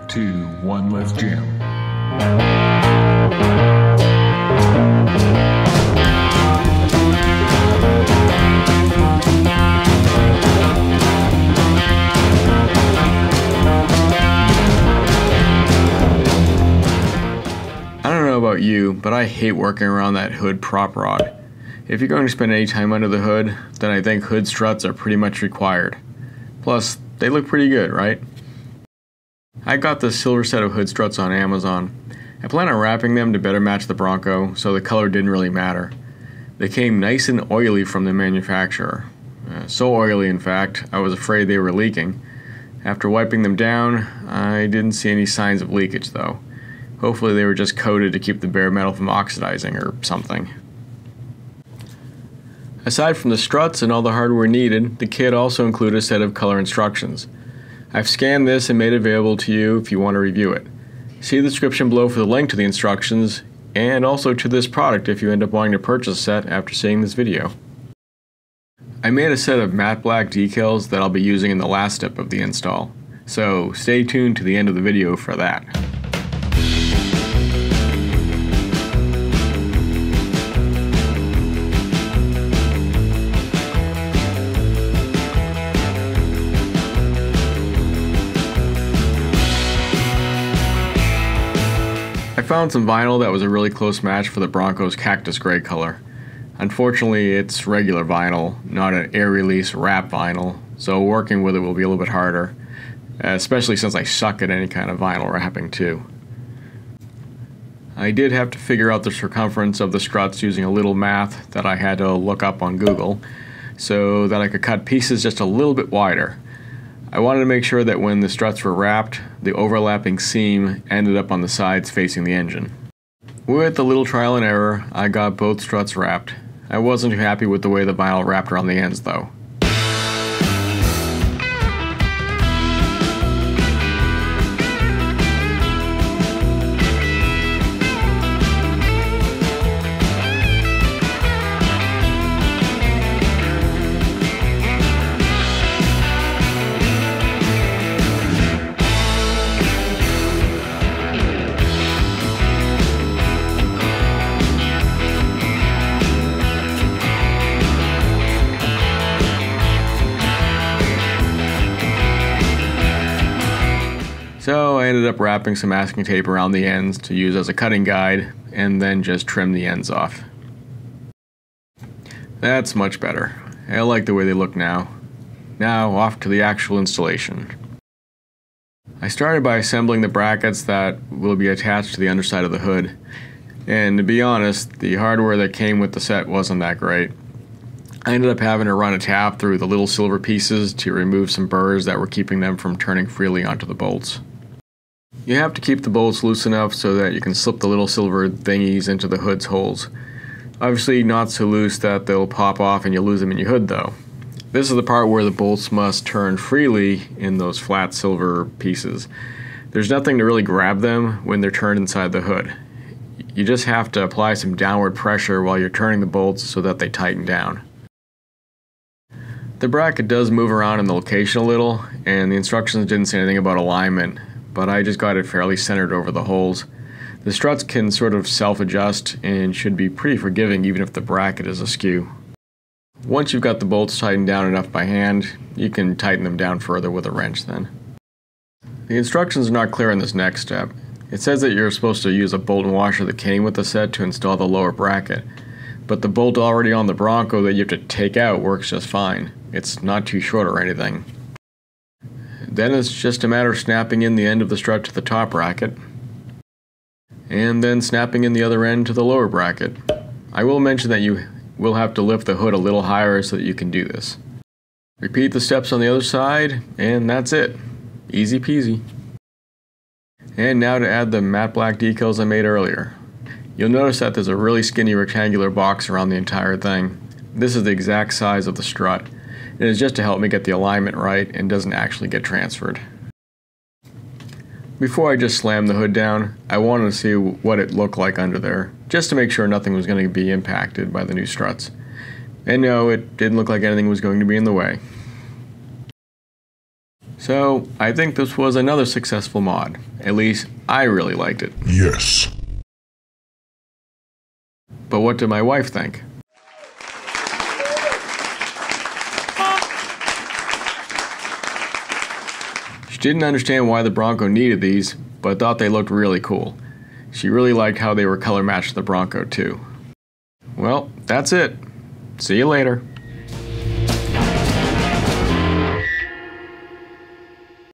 2, 1, let's jam. I don't know about you, but I hate working around that hood prop rod. If you're going to spend any time under the hood, then I think hood struts are pretty much required. Plus, they look pretty good, right? I got this silver set of hood struts on Amazon. I plan on wrapping them to better match the Bronco, so the color didn't really matter. They came nice and oily from the manufacturer. So oily, in fact, I was afraid they were leaking. After wiping them down, I didn't see any signs of leakage though. Hopefully they were just coated to keep the bare metal from oxidizing or something. Aside from the struts and all the hardware needed, the kit also included a set of color instructions. I've scanned this and made it available to you if you want to review it. See the description below for the link to the instructions, and also to this product if you end up wanting to purchase a set after seeing this video. I made a set of matte black decals that I'll be using in the last step of the install, so stay tuned to the end of the video for that. I found some vinyl that was a really close match for the Bronco's cactus gray color. Unfortunately, it's regular vinyl, not an air release wrap vinyl, so working with it will be a little bit harder, especially since I suck at any kind of vinyl wrapping too. I did have to figure out the circumference of the struts using a little math that I had to look up on Google, so that I could cut pieces just a little bit wider. I wanted to make sure that when the struts were wrapped, the overlapping seam ended up on the sides facing the engine. With a little trial and error, I got both struts wrapped. I wasn't too happy with the way the vinyl wrapped around the ends though. So I ended up wrapping some masking tape around the ends to use as a cutting guide, and then just trim the ends off. That's much better. I like the way they look now. Now off to the actual installation. I started by assembling the brackets that will be attached to the underside of the hood. And to be honest, the hardware that came with the set wasn't that great. I ended up having to run a tap through the little silver pieces to remove some burrs that were keeping them from turning freely onto the bolts. You have to keep the bolts loose enough so that you can slip the little silver thingies into the hood's holes. Obviously not so loose that they'll pop off and you'll lose them in your hood though. This is the part where the bolts must turn freely in those flat silver pieces. There's nothing to really grab them when they're turned inside the hood. You just have to apply some downward pressure while you're turning the bolts so that they tighten down. The bracket does move around in the location a little, and the instructions didn't say anything about alignment, but I just got it fairly centered over the holes. The struts can sort of self-adjust and should be pretty forgiving even if the bracket is askew. Once you've got the bolts tightened down enough by hand, you can tighten them down further with a wrench then. The instructions are not clear on this next step. It says that you're supposed to use a bolt and washer that came with the set to install the lower bracket, but the bolt already on the Bronco that you have to take out works just fine. It's not too short or anything. Then it's just a matter of snapping in the end of the strut to the top bracket, and then snapping in the other end to the lower bracket. I will mention that you will have to lift the hood a little higher so that you can do this. Repeat the steps on the other side, and that's it. Easy peasy. And now to add the matte black decals I made earlier. You'll notice that there's a really skinny rectangular box around the entire thing. This is the exact size of the strut. It is just to help me get the alignment right and doesn't actually get transferred. Before I just slammed the hood down, I wanted to see what it looked like under there, just to make sure nothing was going to be impacted by the new struts. And no, it didn't look like anything was going to be in the way. So I think this was another successful mod. At least I really liked it. Yes. But what did my wife think? She didn't understand why the Bronco needed these, but thought they looked really cool. She really liked how they were color matched to the Bronco too. Well, that's it. See you later.